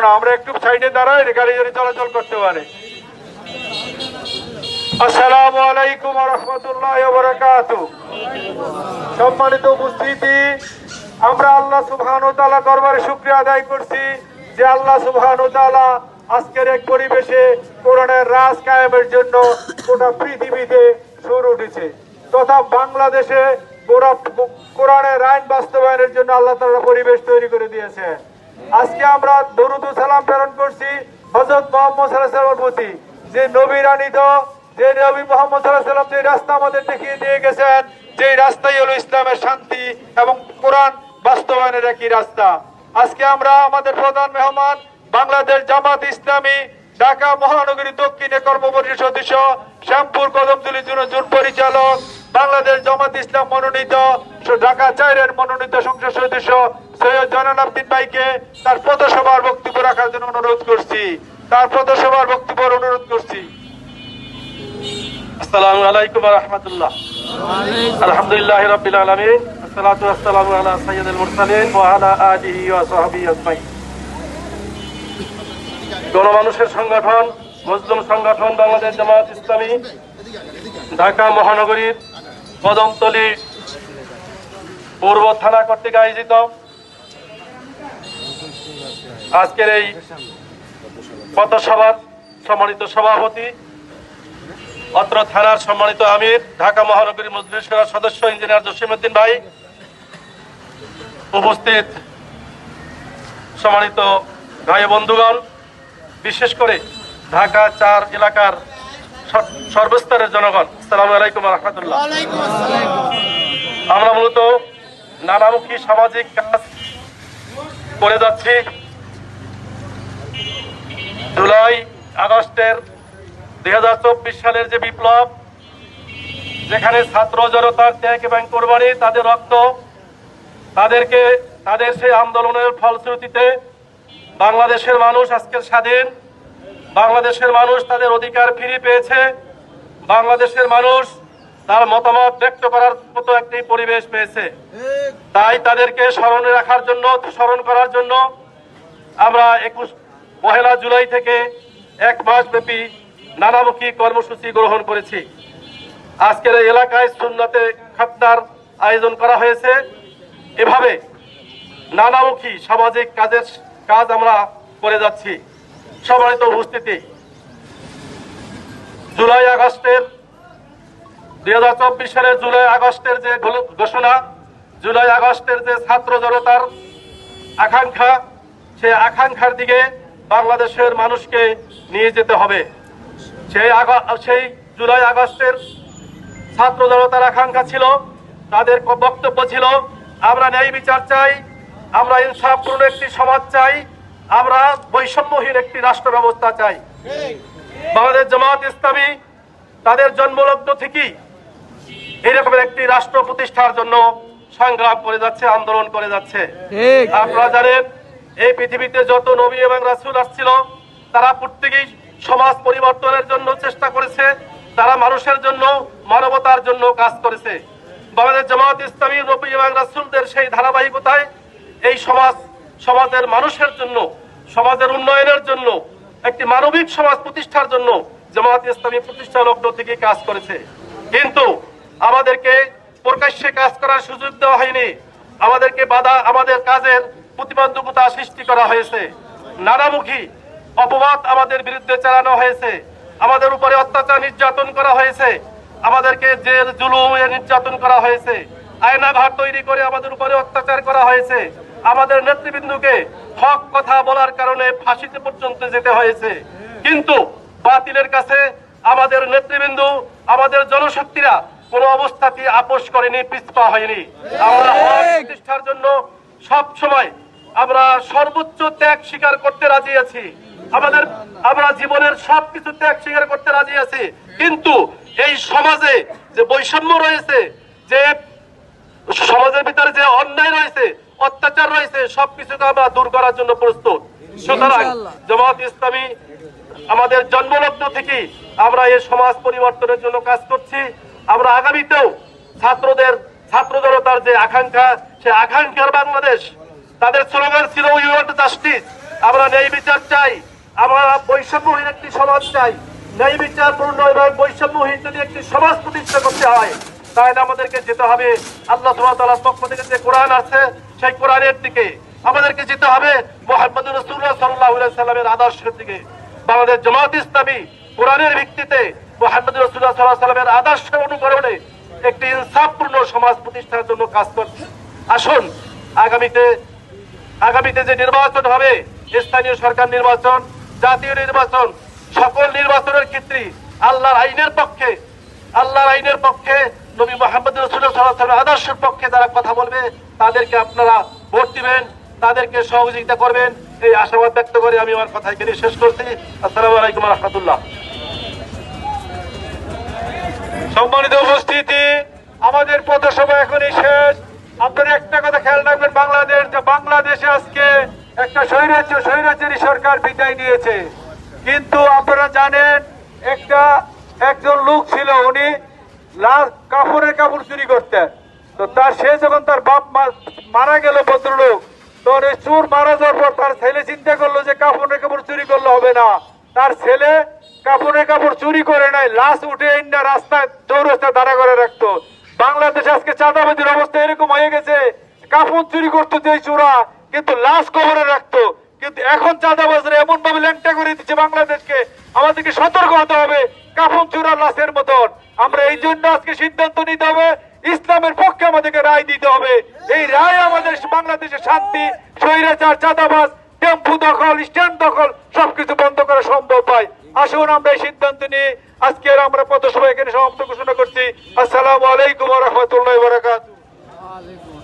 না, আমরা একটু সাইডে দাঁড়াই, গাড়ি গাড়ি চলাচল করতে পারে। আসসালামু আলাইকুম ওয়া রাহমাতুল্লাহি ওয়া বারাকাতুহু। সম্মানিত উপস্থিতি, আমরা আল্লাহ সুবহানাহু ওয়া তাআলা দরবারে শুকরিয়া আদায় করছি যে আল্লাহ সুবহানাহু ওয়া তাআলা আজকের এক পরিবেশে কোরআনের রাজ কায়েমের জন্য গোটা পৃথিবীতে শুরু উঠেছে, তথা বাংলাদেশে কোরআনের আইন বাস্তবায়নের জন্য আল্লাহ তাআলা পরিবেশ তৈরি করে দিয়েছে। আজকে আমরা দরুদ ও সালাম প্রেরণ করছি হযরত মুহাম্মদ সাল্লাল্লাহু আলাইহি ওয়াসাল্লামের প্রতি, যে নবীর আনিত, যে নবী মুহাম্মদ সাল্লাল্লাহু আলাইহি ওয়াসাল্লাম যে রাস্তা আমাদের দেখিয়ে দিয়ে গেছেন, যে রাস্তাই হলো ইসলামের শান্তি এবং কোরআন বাস্তবায়নের একই রাস্তা। আজকে আমরা আমাদের প্রধান মেহমান বাংলাদেশ জামাত ইসলামী ঢাকা মহানগরী দক্ষিণে কর্মপরিষদ সদস্য, শ্যামপুর কদমতলী জোন পরিচালক, বাংলাদেশ জামাত ইসলাম মনোনীত ঢাকা 4-এর মনোনীত সংসদ সদস্য সৈয়দ জয়নাল আবদিন ভাইকে তার পথসভার বক্তব্য রাখার জন্য অনুরোধ করছি। আসসালামু আলাইকুম ওয়া রাহমাতুল্লাহ। আলহামদুলিল্লাহি রাব্বিল আলামিন, আসসালাতু ওয়াসসালামু আলা সাইয়্যিদিল মুরসালিন ওয়া আলা আলিহি ওয়া সাহবিহি আজমাইন। গণমানুষের সংগঠন, মুসলিম সংগঠন বাংলাদেশ জামাত ইসলামী ঢাকা মহানগরীর কদমতলী পূর্ব থানা কর্তৃক আয়োজিত আজকের এই পথসভার সম্মানিত সভাপতি, অত্র থানার সম্মানিত আমির, ঢাকা মহানগরী মজলিস শুরার সদস্য ইঞ্জিনিয়ার জসিমউদ্দিন ভাই, উপস্থিত সম্মানিত ভাই বন্ধুগণ, বিশেষ করে ঢাকা 4 এলাকার সর্বস্তরের জনগণ, আসসালামু আলাইকুম ওয়া রাহমাতুল্লাহ। আমরা মূলত নানামুখী সামাজিক কাজ করে যাচ্ছি। জুলাই আগস্টের 2024 সালের যে বিপ্লব, যেখানে ছাত্র জনতার ত্যাগ এবং কোরবানি, তাদের রক্ত, তাদের সেই আন্দোলনের ফলশ্রুতিতে বাংলাদেশের মানুষ আজকের স্বাধীন, বাংলাদেশের মানুষ তাদের অধিকার ফিরে পেয়েছে, বাংলাদেশের মানুষ তার মতামত ব্যক্ত করার মতো একটি পরিবেশ পেয়েছে। তাই তাদেরকে স্মরণ করার জন্য আমরা 1 জুলাই থেকে 1 মাস ব্যাপী নানামুখী কর্মসূচি গ্রহণ করেছি। আজকের এই এলাকায় সুন্নতে খাতনার আয়োজন করা হয়েছে। এভাবে নানামুখী সামাজিক কাজ আমরা করে যাচ্ছি। সম্মানিত উপস্থিতি, 2024 সালের জুলাই আগস্টের যে ঘোষণা, জুলাই আগস্টের যে ছাত্র জনতার আকাঙ্ক্ষা, সেই আকাঙ্ক্ষার দিকে বাংলাদেশের মানুষকে নিয়ে যেতে হবে। সেই জুলাই আগস্টের ছাত্র জনতার আকাঙ্ক্ষা ছিল, তাদের বক্তব্য ছিল, আমরা ন্যায় বিচার চাই, আমরা ইনসাফপূর্ণ একটি সমাজ চাই, আমরা বৈষম্যহীন একটি রাষ্ট্র ব্যবস্থা চাই। বাংলাদেশ জামাত ইসলামী তাদের জন্মলগ্ন থেকেই এরকম একটি রাষ্ট্র প্রতিষ্ঠার জন্য সংগ্রাম করে যাচ্ছে, আন্দোলন করে যাচ্ছে। আপনারা জানেন, এই পৃথিবীতে যত নবী এবং রাসূল আসছিল, তারা প্রত্যেকেই সমাজ পরিবর্তনের জন্য চেষ্টা করেছে, তারা মানুষের জন্য, মানবতার জন্য কাজ করেছে। বাংলাদেশ জামাত ইসলামী নবী এবং রাসূলদের সেই ধারাবাহিকতায় এই সমাজের মানুষের জন্য, সমাজের উন্নয়নের জন্য, একটি মানবিক সমাজ প্রতিষ্ঠার জন্য জামাত ইসলামী প্রতিষ্ঠা লগ্ন থেকে কাজ করেছে। কিন্তু আমাদেরকে প্রকাশ্যে কাজ করার সুযোগ দেওয়া হয়নি, আমাদেরকে আমাদের কাজের প্রতিবন্ধকতা সৃষ্টি করা হয়েছে, নানামুখী অপবাদ আমাদের বিরুদ্ধে চালানো হয়েছে, আমাদের উপরে অত্যাচার নির্যাতন করা হয়েছে, আমাদেরকে জেল জুলুমে নির্যাতন করা হয়েছে, আয়নাঘর তৈরি করে আমাদের উপরে অত্যাচার করা হয়েছে, আমাদের নেতৃবৃন্দকে হক কথা বলার কারণে ফাঁসিতে পর্যন্ত যেতে হয়েছে। কিন্তু বাতিলের কাছে আমাদের নেতৃবৃন্দ, আমাদের জনশক্তিরা কোনো অবস্থাতেই আপোষ করেনি, পিছপা হয়নি। আমরা হক প্রতিষ্ঠার জন্য সব সময় আমরা সর্বোচ্চ ত্যাগ স্বীকার করতে রাজি আছি, আমরা জীবনের সবকিছু ত্যাগ স্বীকার করতে রাজি আছি। কিন্তু এই সমাজে যে বৈষম্য রয়েছে, যে সমাজের ভিতরে যে অন্যায় রয়েছে, অত্যাচার রয়েছে, সবকিছুকে আমরা দূর করার জন্য প্রস্তুত। সুতরাং জামাত ইসলামী আমাদের জন্মলগ্ন থেকে আমরা এই সমাজ পরিবর্তনের জন্য কাজ করছি। আমরা আগামীতেও ছাত্র জনতার যে আকাঙ্ক্ষা, সে আকাঙ্ক্ষার বাংলাদেশ, তাদের স্লোগান ছিল উই ওয়ান্ট জাস্টিস, আমরা ন্যায় বিচার চাই, আমরা বৈষম্যহীন একটি সমাজ চাই। ন্যায় বিচারপূর্ণ এবং বৈষম্যহীন যদি একটি সমাজ প্রতিষ্ঠা করতে হয়, তাহলে আমাদেরকে যেতে হবে আল্লাহ সুবহানাহু ওয়া তাআলার পক্ষ থেকে যে কোরআন আছে সেই কোরআনের দিকে। আমাদেরকে যেতে হবে মুহাম্মদ রাসূলুল্লাহ সাল্লাল্লাহু আলাইহি সাল্লামের আদর্শের দিকে। বাংলাদেশ জামাত ইসলামী কোরআনের ভিত্তিতে মুহাম্মদ রাসূলুল্লাহ সাল্লাল্লাহু আলাইহি সাল্লামের আদর্শের অনুকরণে একটি ইনসাফপূর্ণ সমাজ প্রতিষ্ঠার জন্য কাজ করছে। আসুন আগামীতে যে নির্বাচন হবে, স্থানীয় সরকার নির্বাচন, জাতীয় নির্বাচন, সকল নির্বাচনের ক্ষেত্রে আল্লাহর আইনের পক্ষে নবী মুহাম্মদ রাসূলুল্লাহ সাল্লাল্লাহু আলাইহি ওয়াসাল্লামের আদর্শের পক্ষে যারা কথা বলবে তাদেরকে আপনারা ভোট দিবেন, তাদেরকে সহযোগিতা করবেন, এই আশাবাদ ব্যক্ত করে আমি আমার কথা এখানে শেষ করছি। আসসালামু আলাইকুম ওয়া রাহমাতুল্লাহ। সম্মানিত উপস্থিতি, আমাদের পথসভা এখনই শেষ। আপনারা একটা কথা খেয়াল রাখবেন, বাংলাদেশে আজকে একটা স্বৈরাচারী সরকার বিদায় নিয়েছে। কিন্তু আপনারা জানেন একজন লোক ছিল, উনি কাপড় চুরি করতেন। তো সে যখন তার বাপ মারা গেল, ভদ্রলোক, তখন ওই চোর মারা যাওয়ার পর তার ছেলে চিন্তা করলো যে কাপড় চুরি করলে হবে না। তার ছেলে কাপড় চুরি করে নাই, লাশ উঠে না রাস্তায় চৌরাস্তায় দাঁড়া করে রাখতো। বাংলাদেশে আজকে চাঁদাবাজির অবস্থা এরকম হয়ে গেছে, কাপড় চুরি করতো যে চোরা, কিন্তু লাশ কবরে রাখতো। কিন্তু এখন চাঁদাবাজরা এমন ভাবে ল্যাংটা করে দিচ্ছে বাংলাদেশকে, আমাদেরকে সতর্ক হতে হবে কাপড় চোরা লাশের মতন। আমরা এই জন্য আজকে সিদ্ধান্ত নিতে হবে, ইসলামের পক্ষে আমাদেরকে রায় দিতে হবে। এই রায় আমাদের বাংলাদেশের শান্তি, স্বৈরাচার, চাঁদাবাজ, টেম্পু দখল, স্ট্যান্ড দখল সবকিছু বন্ধ করা সম্ভব হয়। আসুন আমরা এই সিদ্ধান্ত নিয়ে আজকের আমরা পথসভা এখানে সমাপ্ত ঘোষণা করছি। আসসালামু আলাইকুম ওয়া রাহমাতুল্লাহি ওয়া বারাকাতুহু।